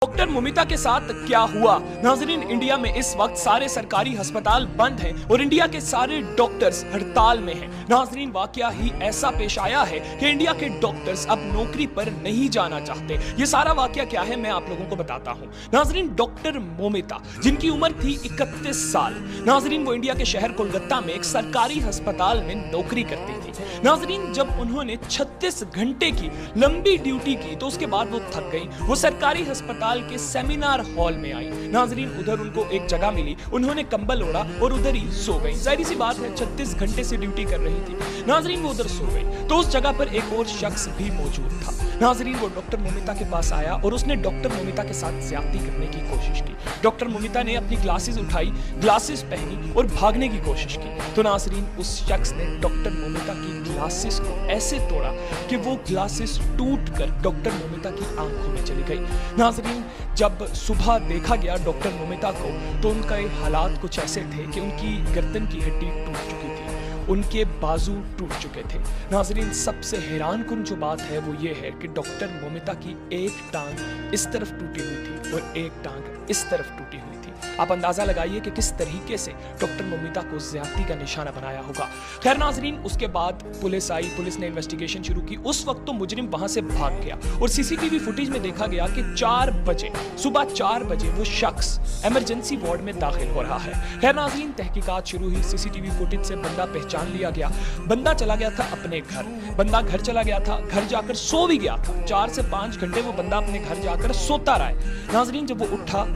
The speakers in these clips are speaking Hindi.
डॉक्टर मोमिता के साथ क्या हुआ? नाजरीन, इंडिया में इस वक्त सारे सरकारी अस्पताल बंद हैं और इंडिया के सारे डॉक्टर्स हड़ताल में हैं। नाजरीन, वाकया ही ऐसा पेश आया है कि इंडिया के डॉक्टर्स अब नौकरी पर नहीं जाना चाहते। ये सारा वाकया क्या है मैं आप लोगों को बताता हूँ। नाजरीन, डॉक्टर मोमिता जिनकी उम्र थी 31 साल, नाजरीन वो इंडिया के शहर कोलकाता में एक सरकारी अस्पताल में नौकरी करती थी। नाजरीन, जब उन्होंने 36 घंटे की लंबी ड्यूटी की तो उसके बाद वो थक गई। वो सरकारी अस्पताल के सेमिनार हॉल में आई। नाजरीन, उधर उनको एक जगह मिली, उन्होंने कंबल ओढ़ा और उधर ही सो गई। जाहिर सी बात है, 36 घंटे से ड्यूटी कर रही थी। नाजरीन, वो उधर सो गई तो उस जगह पर एक और शख्स भी मौजूद था। नाजरीन, वो डॉक्टर मोमिता के पास आया और उसने डॉक्टर मोमिता के साथ ज्यादती करने की कोशिश की। डॉक्टर मोमिता ने अपनी ग्लासेस उठाई, ग्लासेस पहनी और भागने की कोशिश की तो नाजरीन उस शख्स ने डॉक्टर मोमिता की ग्लासेस को ऐसे तोड़ा कि वो ग्लासेस टूटकर डॉक्टर मोमिता की आंखों में चली गई। नाजरीन, जब सुबह देखा गया डॉक्टर मोमिता को तो उनका हालात कुछ ऐसे थे कि उनकी गर्दन की हड्डी टूट चुकी थी, उनके बाजू टूट चुके थे। नाजरीन, सबसे हैरान कुन जो बात है वो ये है कि डॉक्टर मोमिता की एक टांग इस तरफ टूटी हुई थी और एक टांग इस तरफ टूटी हुई थी। आप अंदाजा लगाइए कि किस तरीके से डॉक्टर मोमिता को ज्यादती का निशाना बनाया होगा। खैर नाजरीन, उसके बाद पुलिस आई, पुलिस ने इन्वेस्टिगेशन शुरू की। उस वक्त तो मुजरिम वहां से भाग गया और सीसीटीवी फुटेज में देखा गया कि 4 बजे, सुबह 4 बजे वो शख्स इमरजेंसी वार्ड में दाखिल हो रहा है। खैर नाजरीन, तहकीकात शुरू हुई। सीसीटीवी फुटेज से बंदा पहचान लिया गया। बंदा चला गया था अपने घर, बंदा घर चला गया था, घर जाकर सो भी गया था। 4 से 5 घंटे वो बंदा अपने घर जाकर सोता रहा है। नाजरीन, जब वो उठा,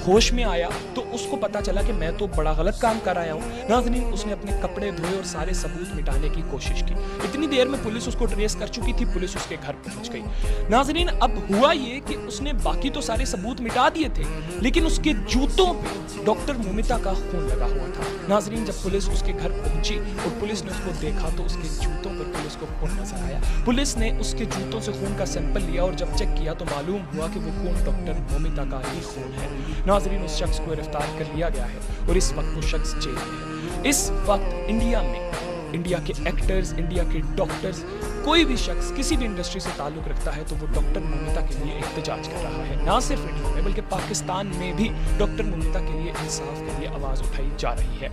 होश में आया तो उसको पता चला कि मैं तो बड़ा गलत काम कर आया हूँ। नाज़रीन, उसने अपने कपड़े धोए और सारे सबूत मिटाने की कोशिश की। इतनी देर में पुलिस उसको ट्रेस कर चुकी थी, पुलिस उसके घर पहुंच गई। नाज़रीन, अब हुआ ये कि उसने बाकी तो सारे सबूत मिटा दिए थे, लेकिन उसके जूतों पे डॉक्टर मोमिता का खून लगा हुआ था। नाज़रीन, जब पुलिस उसके घर पहुंची और पुलिस ने उसको देखा तो उसके जूतों पर पुलिस को खून नजर आया। पुलिस ने उसके जूतों से खून का सैंपल लिया और जब चेक किया तो मालूम हुआ कि वो खून डॉक्टर मोमिता का ही खून है। नाज़रीन, उस शख्स को गिरफ्तार कर लिया गया है और इस वक्त वो शख्स जेल में है। इस वक्त इंडिया में इंडिया के एक्टर्स, इंडिया के डॉक्टर्स, कोई भी शख्स किसी भी इंडस्ट्री से ताल्लुक रखता है तो वो डॉक्टर मोमिता के लिए एहतजाज कर रहा है। ना सिर्फ इंडिया में बल्कि पाकिस्तान में भी डॉक्टर मोमिता के लिए इंसाफ के लिए आवाज उठाई जा रही है।